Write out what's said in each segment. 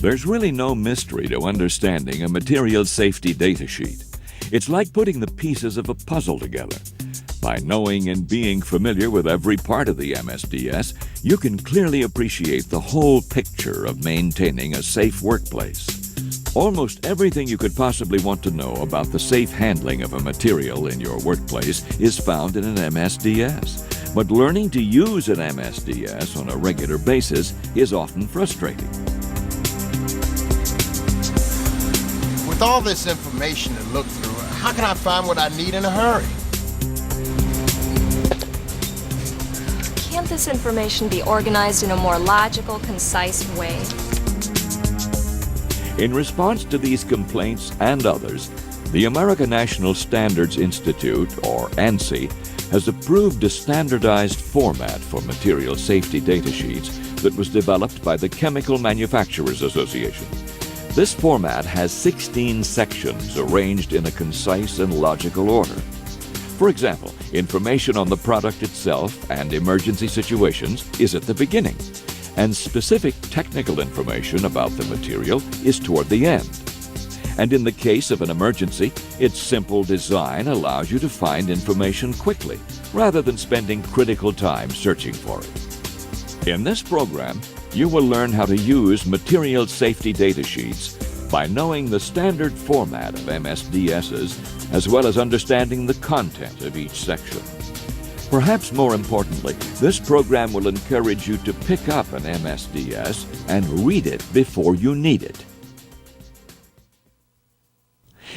There's really no mystery to understanding a material safety data sheet. It's like putting the pieces of a puzzle together. By knowing and being familiar with every part of the MSDS, you can clearly appreciate the whole picture of maintaining a safe workplace. Almost everything you could possibly want to know about the safe handling of a material in your workplace is found in an MSDS. But learning to use an MSDS on a regular basis is often frustrating. With all this information to look through, how can I find what I need in a hurry? Can't this information be organized in a more logical, concise way? In response to these complaints and others, the American National Standards Institute, or ANSI, has approved a standardized format for material safety data sheets that was developed by the Chemical Manufacturers Association. This format has 16 sections arranged in a concise and logical order. For example, information on the product itself and emergency situations is at the beginning, and specific technical information about the material is toward the end. And in the case of an emergency, its simple design allows you to find information quickly, rather than spending critical time searching for it. In this program, you will learn how to use material safety data sheets by knowing the standard format of MSDSs, as well as understanding the content of each section. Perhaps more importantly, this program will encourage you to pick up an MSDS and read it before you need it.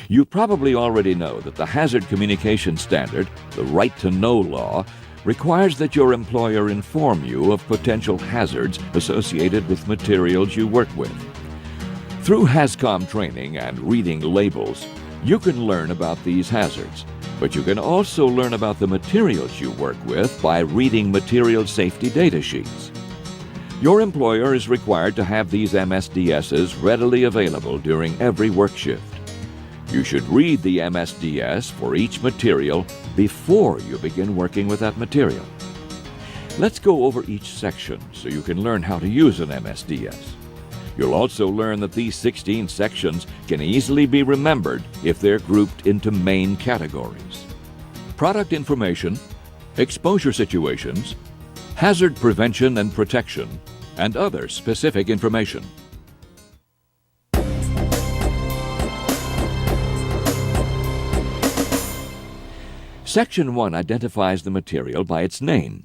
You probably already know that the Hazard Communication Standard, the Right to Know law, requires that your employer inform you of potential hazards associated with materials you work with. Through HazCom training and reading labels, you can learn about these hazards, but you can also learn about the materials you work with by reading material safety data sheets. Your employer is required to have these MSDSs readily available during every work shift. You should read the MSDS for each material before you begin working with that material. Let's go over each section so you can learn how to use an MSDS. You'll also learn that these 16 sections can easily be remembered if they're grouped into main categories: product information, exposure situations, hazard prevention and protection, and other specific information. Section 1 identifies the material by its name.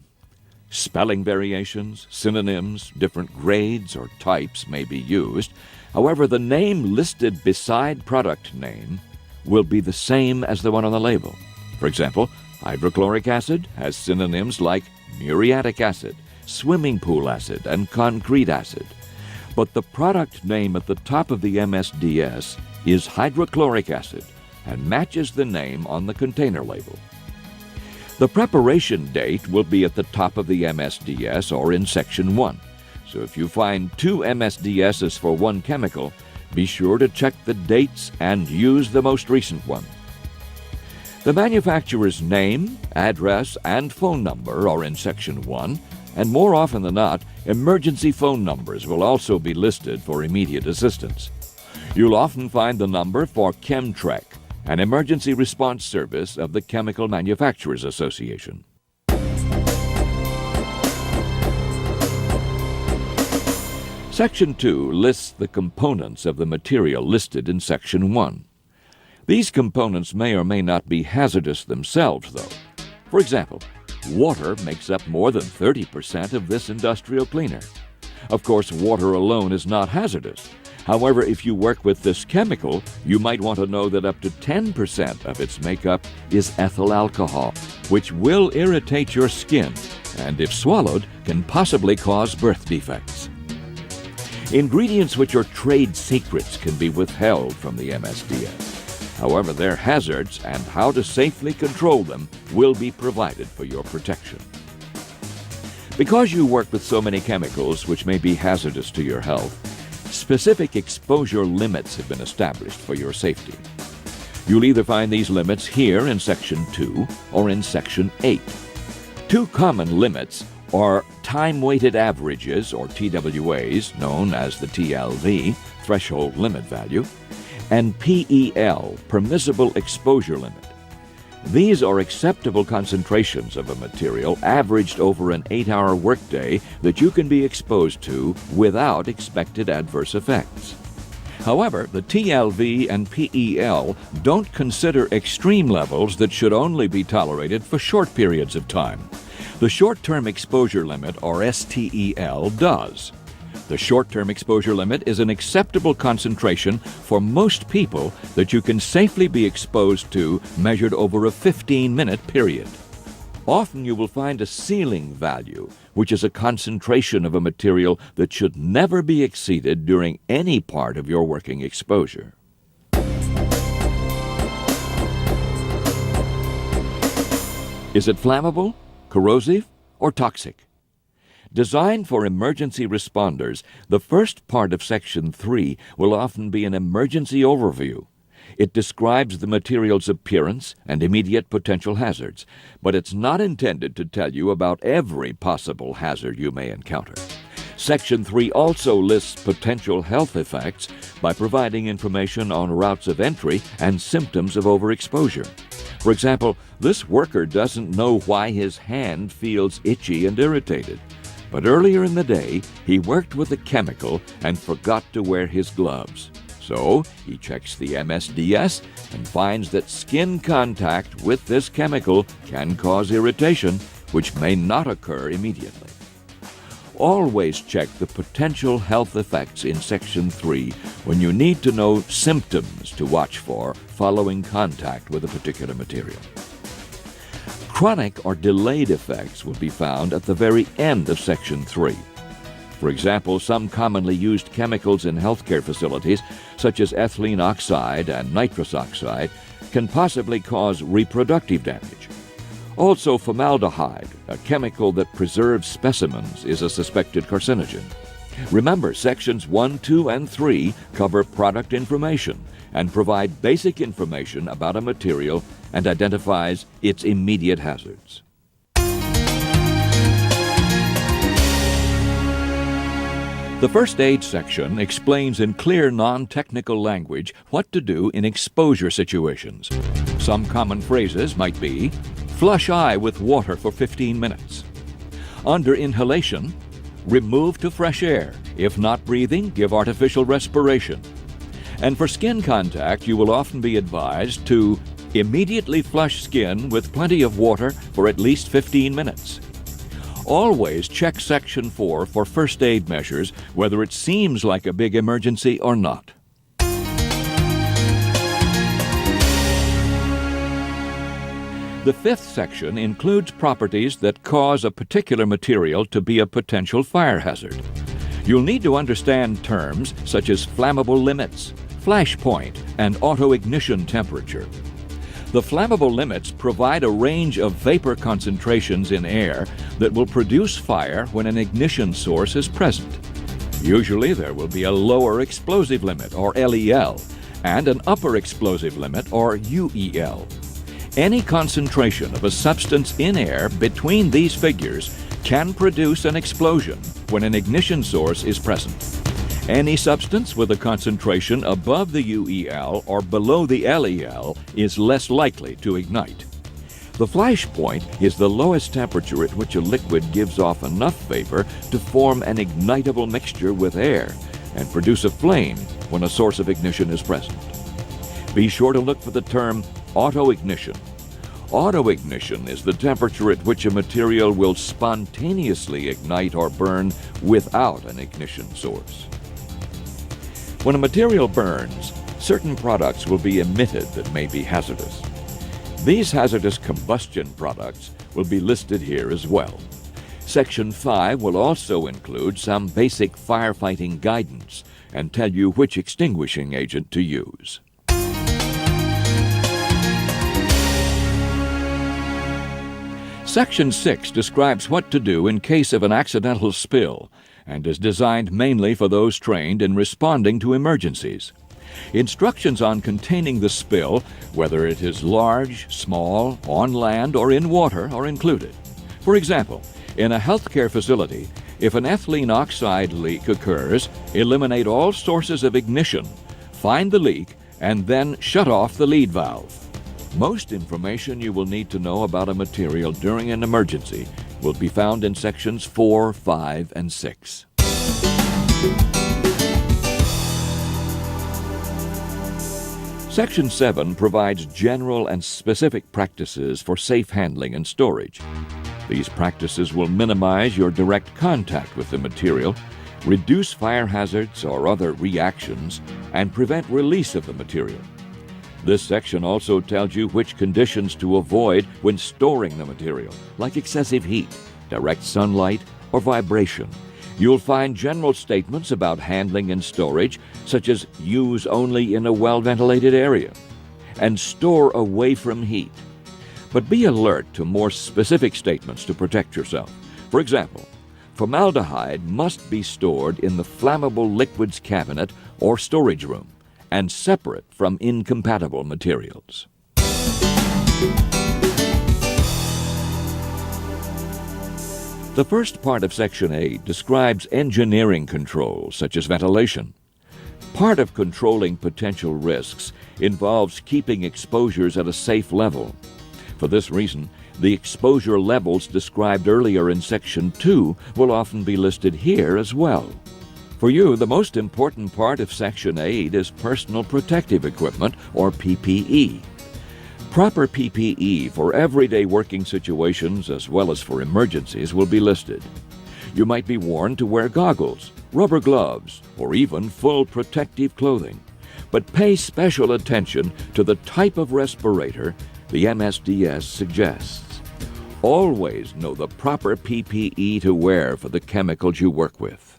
Spelling variations, synonyms, different grades or types may be used. However, the name listed beside product name will be the same as the one on the label. For example, hydrochloric acid has synonyms like muriatic acid, swimming pool acid, and concrete acid. But the product name at the top of the MSDS is hydrochloric acid and matches the name on the container label. The preparation date will be at the top of the MSDS or in Section 1. So if you find 2 MSDSs for one chemical, be sure to check the dates and use the most recent one. The manufacturer's name, address, and phone number are in Section 1, and more often than not, emergency phone numbers will also be listed for immediate assistance. You'll often find the number for Chemtrec, an emergency response service of the Chemical Manufacturers Association. Section 2 lists the components of the material listed in Section 1. These components may or may not be hazardous themselves, though. For example, water makes up more than 30% of this industrial cleaner. Of course, water alone is not hazardous. However, if you work with this chemical, you might want to know that up to 10% of its makeup is ethyl alcohol, which will irritate your skin and, if swallowed, can possibly cause birth defects. Ingredients which are trade secrets can be withheld from the MSDS. However, their hazards and how to safely control them will be provided for your protection. Because you work with so many chemicals which may be hazardous to your health, specific exposure limits have been established for your safety. You'll either find these limits here in Section 2 or in Section 8. 2 common limits are time-weighted averages, or TWAs, known as the TLV, threshold limit value, and PEL, permissible exposure limit. These are acceptable concentrations of a material averaged over an 8-hour workday that you can be exposed to without expected adverse effects. However, the TLV and PEL don't consider extreme levels that should only be tolerated for short periods of time. The short-term exposure limit, or STEL, does. The short-term exposure limit is an acceptable concentration for most people that you can safely be exposed to, measured over a 15-minute period. Often you will find a ceiling value, which is a concentration of a material that should never be exceeded during any part of your working exposure. Is it flammable, corrosive, or toxic? Designed for emergency responders, the first part of Section 3 will often be an emergency overview. It describes the material's appearance and immediate potential hazards, but it's not intended to tell you about every possible hazard you may encounter. Section 3 also lists potential health effects by providing information on routes of entry and symptoms of overexposure. For example, this worker doesn't know why his hand feels itchy and irritated. But earlier in the day, he worked with a chemical and forgot to wear his gloves. So he checks the Msds and finds that skin contact with this chemical can cause irritation, which may not occur immediately. Always check the potential health effects in Section 3 when you need to know symptoms to watch for following contact with a particular material. Chronic or delayed effects will be found at the very end of Section 3. For example, some commonly used chemicals in healthcare facilities, such as ethylene oxide and nitrous oxide, can possibly cause reproductive damage. Also, formaldehyde, a chemical that preserves specimens, is a suspected carcinogen. Remember, Sections 1, 2, and 3 cover product information and provide basic information about a material and identifies its immediate hazards. The first aid section explains in clear, non-technical language what to do in exposure situations. Some common phrases might be, flush eye with water for 15 minutes. Under inhalation, remove to fresh air. If not breathing, give artificial respiration. And for skin contact, you will often be advised to immediately flush skin with plenty of water for at least 15 minutes. Always check Section 4 for first aid measures, whether it seems like a big emergency or not. The fifth section includes properties that cause a particular material to be a potential fire hazard. You'll need to understand terms such as flammable limits, flash point, and auto-ignition temperature. The flammable limits provide a range of vapor concentrations in air that will produce fire when an ignition source is present. Usually there will be a lower explosive limit, or LEL, and an upper explosive limit, or UEL. Any concentration of a substance in air between these figures can produce an explosion when an ignition source is present. Any substance with a concentration above the UEL or below the LEL is less likely to ignite. The flash point is the lowest temperature at which a liquid gives off enough vapor to form an ignitable mixture with air and produce a flame when a source of ignition is present. Be sure to look for the term auto-ignition. Auto-ignition is the temperature at which a material will spontaneously ignite or burn without an ignition source. When a material burns, certain products will be emitted that may be hazardous. These hazardous combustion products will be listed here as well. Section 5 will also include some basic firefighting guidance and tell you which extinguishing agent to use. Section 6 describes what to do in case of an accidental spill and is designed mainly for those trained in responding to emergencies. Instructions on containing the spill, whether it is large, small, on land, or in water, are included. For example, In a healthcare facility, if an ethylene oxide leak occurs, eliminate all sources of ignition, find the leak, and then shut off the lead valve. Most information you will need to know about a material during an emergency will be found in sections 4, 5, and 6. Section 7 provides general and specific practices for safe handling and storage. These practices will minimize your direct contact with the material, reduce fire hazards or other reactions, and prevent release of the material. This section also tells you which conditions to avoid when storing the material, like excessive heat, direct sunlight, or vibration. You'll find general statements about handling and storage, such as use only in a well-ventilated area and store away from heat. But be alert to more specific statements to protect yourself. For example, formaldehyde must be stored in the flammable liquids cabinet or storage room and separate from incompatible materials. The first part of Section 8 describes engineering controls, such as ventilation. Part of controlling potential risks involves keeping exposures at a safe level. For this reason, the exposure levels described earlier in Section 2 will often be listed here as well. For you, the most important part of Section 8 is personal protective equipment, or PPE. Proper PPE for everyday working situations as well as for emergencies will be listed. You might be warned to wear goggles, rubber gloves, or even full protective clothing. But pay special attention to the type of respirator the Msds suggests. Always know the proper PPE to wear for the chemicals you work with.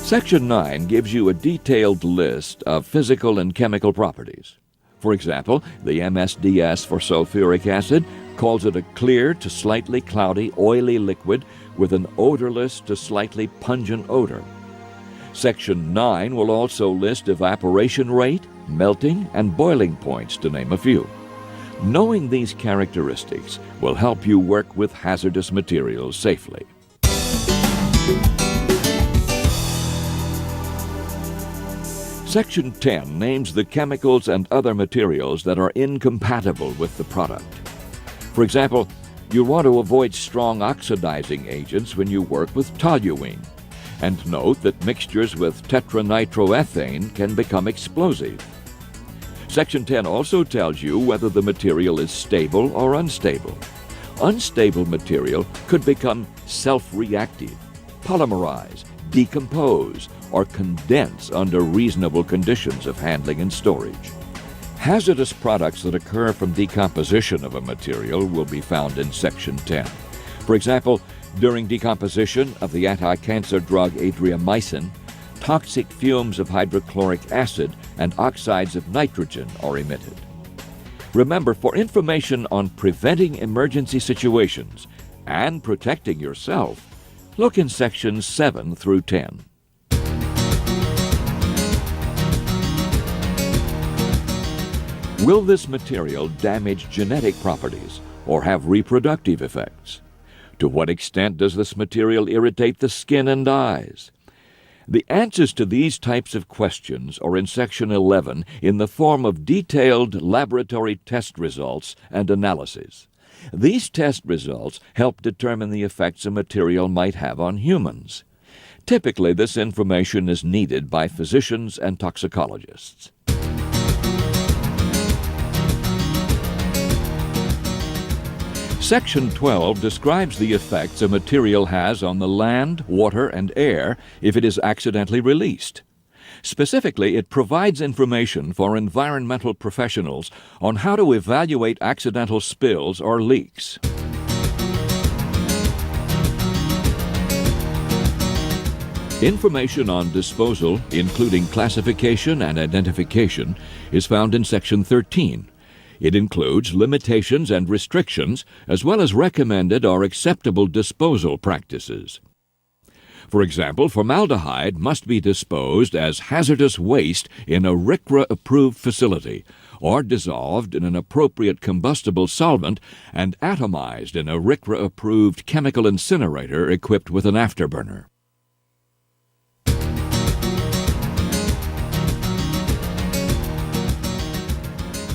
Section 9 gives you a detailed list of physical and chemical properties. For example, the Msds for sulfuric acid calls it a clear to slightly cloudy, oily liquid with an odorless to slightly pungent odor. Section 9 will also list evaporation rate, melting, and boiling points, to name a few. Knowing these characteristics will help you work with hazardous materials safely. Section 10 names the chemicals and other materials that are incompatible with the product. For example, you want to avoid strong oxidizing agents when you work with toluene. And note that mixtures with tetranitroethane can become explosive. Section 10 also tells you whether the material is stable or unstable. Unstable material could become self-reactive, polymerize, decompose, or condense under reasonable conditions of handling and storage. Hazardous products that occur from decomposition of a material will be found in Section 10. For example, during decomposition of the anti-cancer drug adriamycin, toxic fumes of hydrochloric acid and oxides of nitrogen are emitted. Remember, for information on preventing emergency situations and protecting yourself, look in Sections 7 through 10. Will this material damage genetic properties or have reproductive effects? To what extent does this material irritate the skin and eyes? The answers to these types of questions are in Section 11 in the form of detailed laboratory test results and analyses. These test results help determine the effects a material might have on humans. Typically, this information is needed by physicians and toxicologists. Section 12 describes the effects a material has on the land, water, and air if it is accidentally released. Specifically, it provides information for environmental professionals on how to evaluate accidental spills or leaks. Information on disposal, including classification and identification, is found in Section 13. It includes limitations and restrictions, as well as recommended or acceptable disposal practices. For example, formaldehyde must be disposed as hazardous waste in a RCRA-approved facility, or dissolved in an appropriate combustible solvent and atomized in a RCRA-approved chemical incinerator equipped with an afterburner.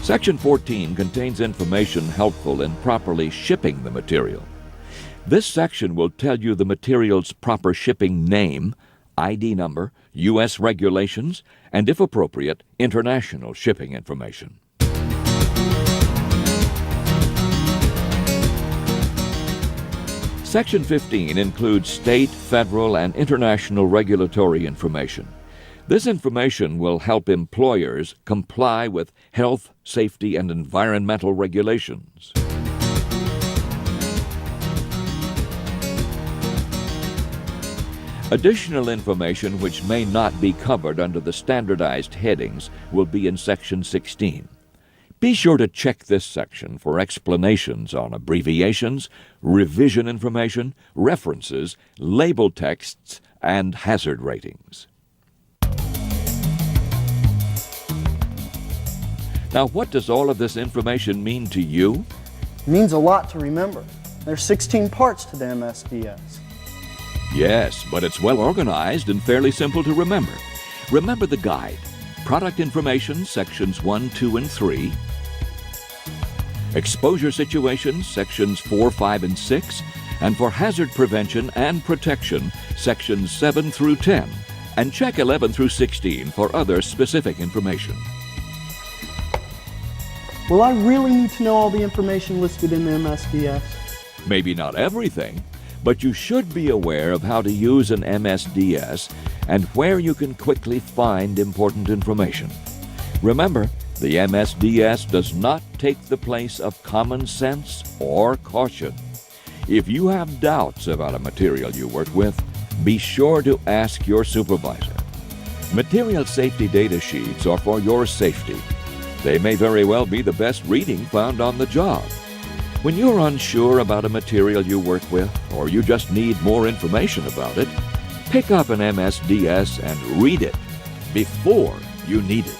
Section 14 contains information helpful in properly shipping the material. This section will tell you the material's proper shipping name, ID number, U.S. regulations, and, if appropriate, international shipping information. Section 15 includes state, federal, and international regulatory information. This information will help employers comply with health, safety, and environmental regulations. Additional information which may not be covered under the standardized headings will be in Section 16. Be sure to check this section for explanations on abbreviations, revision information, references, label texts, and hazard ratings. Now, what does all of this information mean to you? It means a lot to remember. There's 16 parts to the MSDS. Yes, but it's well organized and fairly simple to remember. Remember the guide, product information, sections 1, 2, and 3, exposure situations, sections 4, 5, and 6, and for hazard prevention and protection, sections 7 through 10, and check 11 through 16 for other specific information. Will I really need to know all the information listed in the MSDS? Maybe not everything, but you should be aware of how to use an MSDS and where you can quickly find important information. Remember, the MSDS does not take the place of common sense or caution. If you have doubts about a material you work with, be sure to ask your supervisor. Material safety data sheets are for your safety. They may very well be the best reading found on the job. When you're unsure about a material you work with, or you just need more information about it, pick up an MSDS and read it before you need it.